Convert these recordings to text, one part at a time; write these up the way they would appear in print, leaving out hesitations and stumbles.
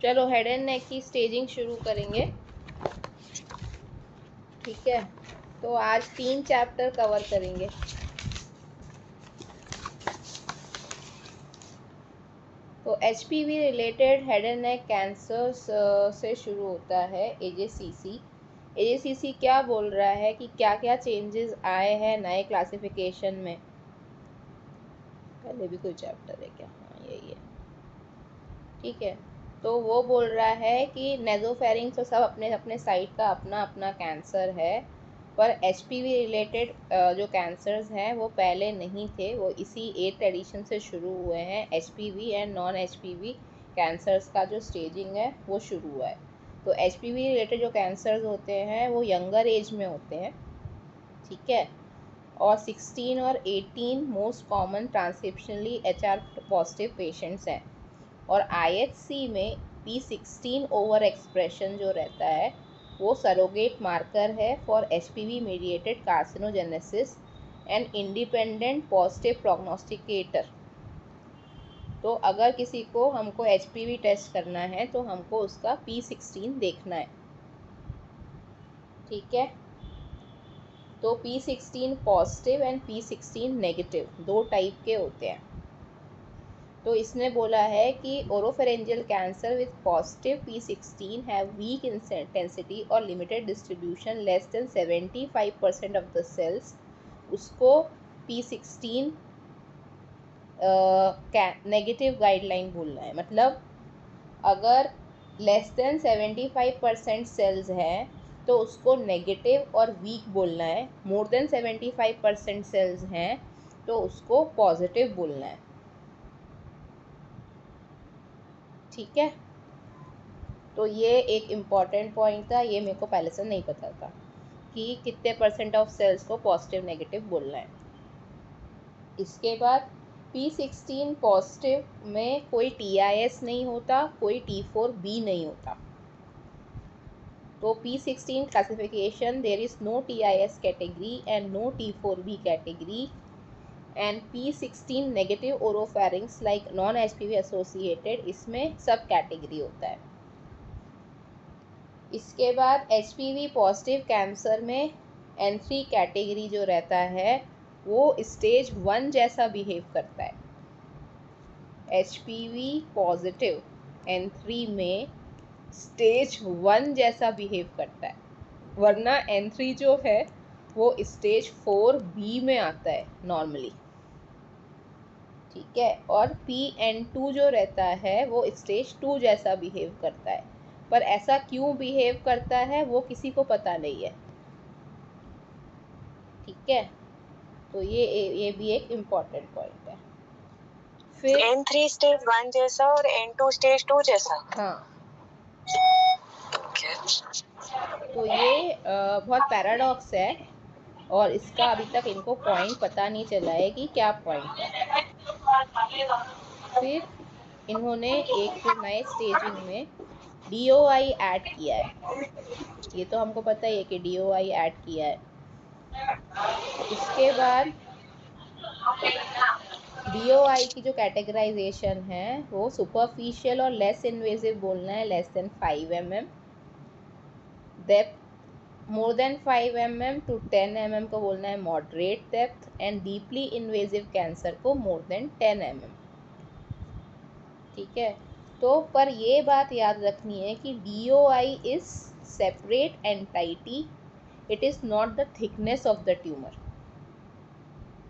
चलो head and neck की staging शुरू करेंगे। ठीक है, तो आज 3 चैप्टर कवर करेंगे। तो HPV related head and neck cancers से शुरू होता है AJCC। AJCC क्या बोल रहा है कि क्या क्या चेंजेस आए हैं नए क्लासिफिकेशन में। पहले भी कोई चैप्टर है क्या? हाँ, यही है। ठीक है, तो वो बोल रहा है कि नेजोफेरिंग्स तो सब अपने अपने साइड का अपना अपना कैंसर है, पर HPV रिलेटेड जो कैंसर्स हैं वो पहले नहीं थे, वो इसी 8th एडिशन से शुरू हुए हैं। HPV and non HPV cancers का जो स्टेजिंग है वो शुरू हुआ है। तो HPV रिलेटेड जो कैंसर्स होते हैं वो यंगर एज में होते हैं। ठीक है, और 16 और 18 most common transcriptionally HR positive patients हैं। और IHC में P16 ओवर एक्सप्रेशन जो रहता है वो सरोगेट मार्कर है for HPV mediated carcinogenesis and independent positive prognosticator. तो अगर किसी को हमको HPV टेस्ट करना है तो हमको उसका P16 देखना है। ठीक है, तो P16 positive and P16 negative दो टाइप के होते हैं। तो इसने बोला है कि oropharyngeal cancer with positive P16 have weak intensity और limited distribution less than 75% of the cells, उसको P16 नेगेटिव गाइडलाइन बोलना है। मतलब अगर लेस देन 75% सेल्स हैं तो उसको नेगेटिव और वीक बोलना है। मोर देन 75% सेल्स हैं तो उसको पॉजिटिव बोलना है। ठीक है, तो ये एक इम्पॉर्टेंट पॉइंट था, ये मेरे को पहले से नहीं पता था कि कितने परसेंट ऑफ सेल्स को पॉजिटिव नेगेटिव बोलना है। इसके बाद P16 पॉजिटिव में कोई TIS नहीं होता, कोई T4B नहीं होता। तो P16 classification there is no TIS category and no T4B category and P16 negative oropharynx like non HPV associated, इसमें सब कैटेगरी होता है। इसके बाद HPV पॉजिटिव कैंसर में N3 कैटेगरी जो रहता है वो स्टेज 1 जैसा बिहेव करता है। HPV पॉजिटिव N3 में स्टेज 1 जैसा बिहेव करता है, वरना N3 जो है वो स्टेज 4B में आता है नॉर्मली। ठीक है, और PN2 जो रहता है वो स्टेज 2 जैसा बिहेव करता है, पर ऐसा क्यों बिहेव करता है वो किसी को पता नहीं है। ठीक है, तो ये भी एक इम्पॉर्टेंट पॉइंट है। फिर N3 स्टेज 1 जैसा और N2 स्टेज 2 जैसा। हाँ, Okay. तो ये बहुत पैराडॉक्स है और इसका अभी तक इनको पॉइंट पता नहीं चला है कि क्या पॉइंट है। फिर इन्होंने एक नए स्टेजिंग में DOI ऐड किया है। ये तो हमको पता ही है कि DOI ऐड किया है। इसके बाद DOI की जो कैटेगराइजेशन है वो सुपरफिशियल और लेस इन्वेजिव बोलना है, less than 5 mm। Depth more than 5 mm to 10 mm को बोलना है moderate depth, and deeply invasive cancer को मोर देन 10 mm। ठीक है, तो पर ये बात याद रखनी है कि DOI is separate entity, it is not the thickness of the tumour.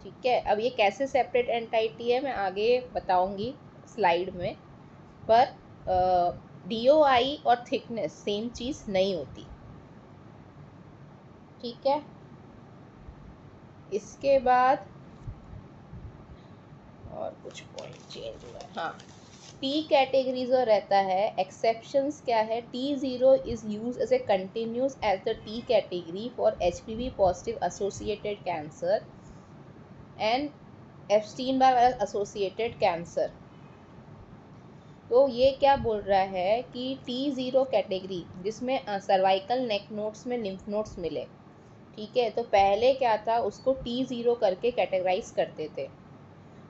ठीक है, अब ये कैसे सेपरेट एंटाइटी है मैं आगे बताऊंगी स्लाइड में, पर DOI और थिकनेस सेम चीज़ नहीं होती। ठीक है, इसके बाद और कुछ पॉइंट चेंज हुआ है। हाँ, T कैटेगरी जो रहता है, एक्सेप्शंस क्या है, T0 is use as a continuous as the T category for HPV positive associated cancer and Epstein Barr associated cancer. तो ये क्या बोल रहा है कि T0 कैटेगरी जिसमें सर्वाइकल नेक नोड्स में लिम्फ नोड्स मिले। ठीक है, तो पहले क्या था, उसको T0 करके कैटेगराइज करते थे।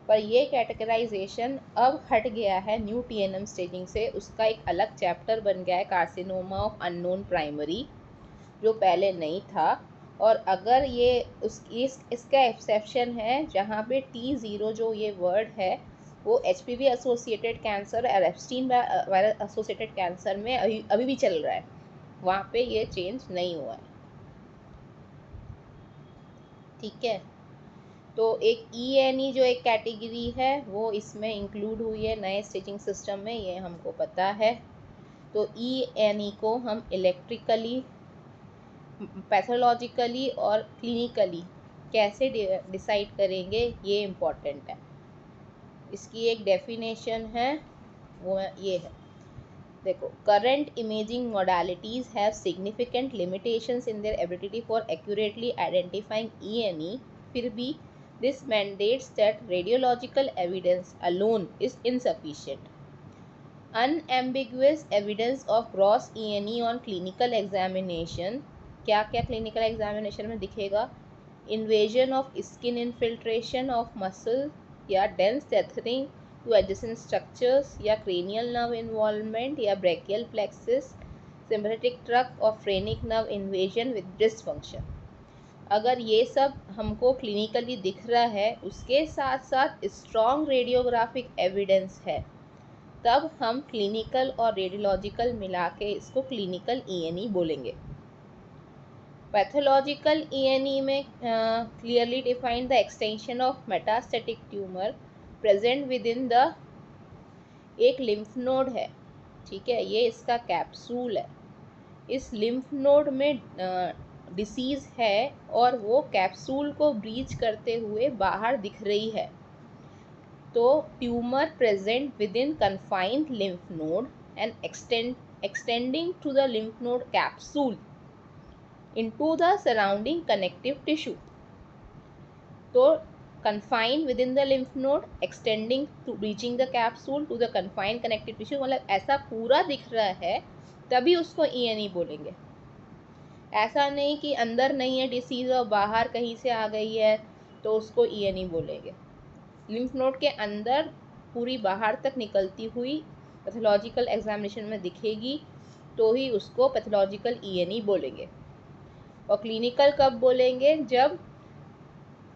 पर ये कैटेगराइजेशन अब हट गया है न्यू TNM स्टेजिंग से। उसका एक अलग चैप्टर बन गया है कार्सिनोमा ऑफ अननोन प्राइमरी, जो पहले नहीं था। और अगर ये इसका एक्सेप्शन है जहाँ पे T0 जो ये वर्ड है वो HPV एसोसिएटेड कैंसर और एप्स्टीन वायरस एसोसिएटेड कैंसर में अभी भी चल रहा है, वहाँ पे ये चेंज नहीं हुआ है। ठीक है, तो एक ENE जो एक कैटेगरी है वो इसमें इंक्लूड हुई है नए स्टेजिंग सिस्टम में, ये हमको पता है। तो ENE को हम इलेक्ट्रिकली, पैथोलॉजिकली और क्लिनिकली कैसे डिसाइड करेंगे, ये इम्पॉर्टेंट है। इसकी एक डेफिनेशन है, वो ये है, देखो, current imaging modalities have significant limitations in their ability for accurately identifying ENE, फिर भी this mandates that radiological evidence alone is insufficient. Unambiguous evidence of gross ENE on clinical examination, क्या क्या clinical examination में दिखेगा? Invasion of skin infiltration of muscle या dense tethering to adjacent structures या cranial nerve involvement या brachial plexus, sympathetic trunk or phrenic nerve invasion with dysfunction। अगर ये सब हमको क्लिनिकली दिख रहा है, उसके साथ साथ स्ट्रॉन्ग रेडियोग्राफिक एविडेंस है, तब हम क्लिनिकल और रेडियोलॉजिकल मिला के इसको क्लिनिकल ENE बोलेंगे। पैथोलॉजिकल ENE में clearly defined the extension of metastatic tumour present with in the एक लिम्फ नोड है। ठीक है, ये इसका कैप्सूल है। इस लिम्फ नोड में डिसीज़ है और वो कैप्सूल को ब्रीच करते हुए बाहर दिख रही है। तो tumour present with in confined lymph node and extending to the lymph node capsule into the surrounding connective tissue. तो confined within the lymph node extending to reaching the capsule to the confined connective tissue, मतलब ऐसा पूरा दिख रहा है, तभी उसको ENE बोलेंगे। ऐसा नहीं कि अंदर नहीं है डिसीज़ और बाहर कहीं से आ गई है तो उसको ENE बोलेंगे। लिम्फ नोड के अंदर पूरी बाहर तक निकलती हुई पैथोलॉजिकल एग्जामिनेशन में दिखेगी तो ही उसको पैथोलॉजिकल ENE बोलेंगे। और क्लिनिकल कब बोलेंगे? जब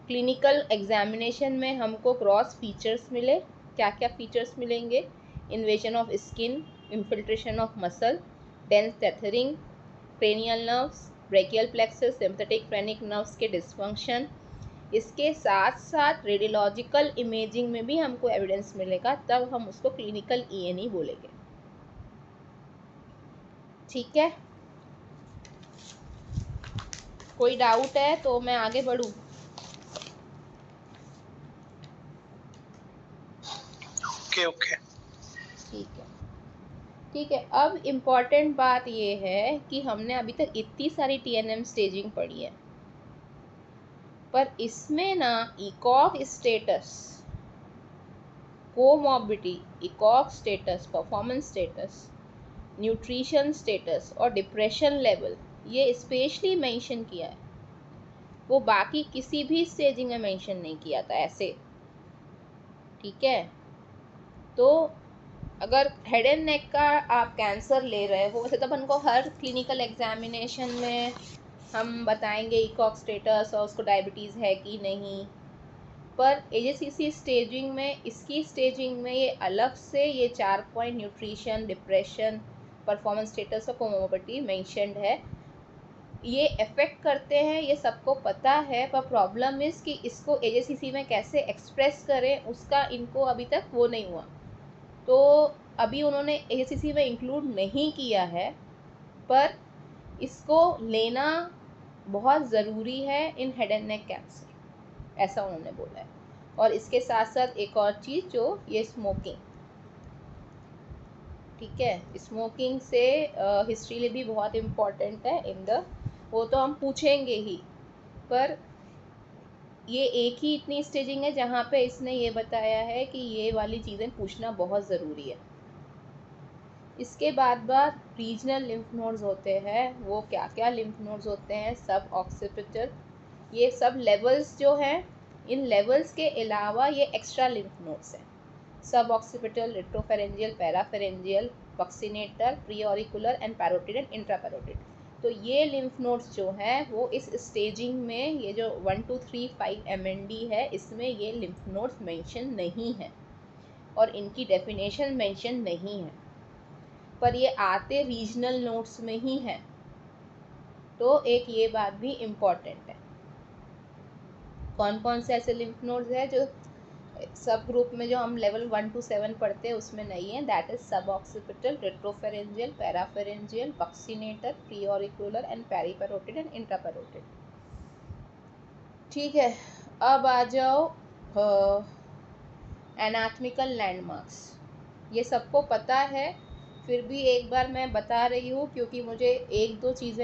क्लिनिकल एग्जामिनेशन में हमको क्रॉस फीचर्स मिले। क्या क्या फीचर्स मिलेंगे? Invasion of skin, infiltration of muscle, dense tethering, cranial nerves, brachial plexus, sympathetic phrenic nerves के डिसफंक्शन। इसके साथ साथ रेडियोलॉजिकल इमेजिंग में भी हमको एविडेंस मिलेगा, तब हम उसको क्लिनिकल ENE बोलेंगे। ठीक है, कोई डाउट है तो मैं आगे बढ़ूँ? ओके ठीक है। अब इम्पॉर्टेंट बात ये है कि हमने अभी तक इतनी सारी TNM स्टेजिंग पढ़ी है, पर इसमें ना ECOG status, comorbidity, ECOG status, performance status, nutrition status और डिप्रेशन लेवल, ये स्पेशली मेंशन किया है। वो बाकी किसी भी स्टेजिंग में मेंशन नहीं किया था ऐसे। ठीक है, तो अगर हेड एंड नेक का आप कैंसर ले रहे हो, वैसे तो अपन को हर क्लिनिकल एग्जामिनेशन में हम बताएंगे ECOG स्टेटस और उसको डायबिटीज़ है कि नहीं, पर AJCC स्टेजिंग में, इसकी स्टेजिंग में ये अलग से ये 4 point nutrition, depression, performance status और कोमोर्बिडिटी मेंशन्ड है। ये अफेक्ट करते हैं, ये सबको पता है, पर प्रॉब्लम इज़ कि इसको AJCC में कैसे एक्सप्रेस करें, उसका इनको अभी तक वो नहीं हुआ। तो अभी उन्होंने AJCC में इंक्लूड नहीं किया है, पर इसको लेना बहुत ज़रूरी है in head and neck cancer, ऐसा उन्होंने बोला है। और इसके साथ साथ एक और चीज़, जो ये स्मोकिंग, ठीक है, स्मोकिंग से हिस्ट्री भी बहुत इम्पॉर्टेंट है इन द, वो तो हम पूछेंगे ही, पर ये एक ही इतनी स्टेजिंग है जहाँ पे इसने ये बताया है कि ये वाली चीज़ें पूछना बहुत ज़रूरी है। इसके बाद रीजनल लिम्फ नोड्स होते हैं। वो क्या क्या लिम्फ नोड्स होते हैं? सब ऑक्सीपिटल, ये सब लेवल्स जो हैं इन लेवल्स के अलावा ये एक्स्ट्रा लिम्फ नोड्स हैं, suboccipital, retropharyngeal, parapharyngeal, buccinator, preauricular and parotid and intraparotid. तो ये लिम्फ नोड्स जो हैं वो इस स्टेजिंग में, ये जो 1 2 3 5 MND है, इसमें ये लिम्फ नोड्स मेंशन नहीं है और इनकी डेफिनेशन मेंशन नहीं है, पर ये आते रीजनल नोड्स में ही हैं। तो एक ये बात भी इम्पॉर्टेंट है। कौन कौन से ऐसे लिम्फ नोड्स है जो सब ग्रुप में जो हम लेवल 1 to 7 पढ़ते हैं उसमें नहीं है? That is suboccipital, retropharyngeal, parapharyngeal, buccinator, preauricular and periparotid and intraparotid. ठीक है, अब आ जाओ एनाटॉमिकल लैंडमार्क्स। ये सबको पता है, फिर भी एक बार मैं बता रही हूँ क्योंकि मुझे एक दो चीज़ें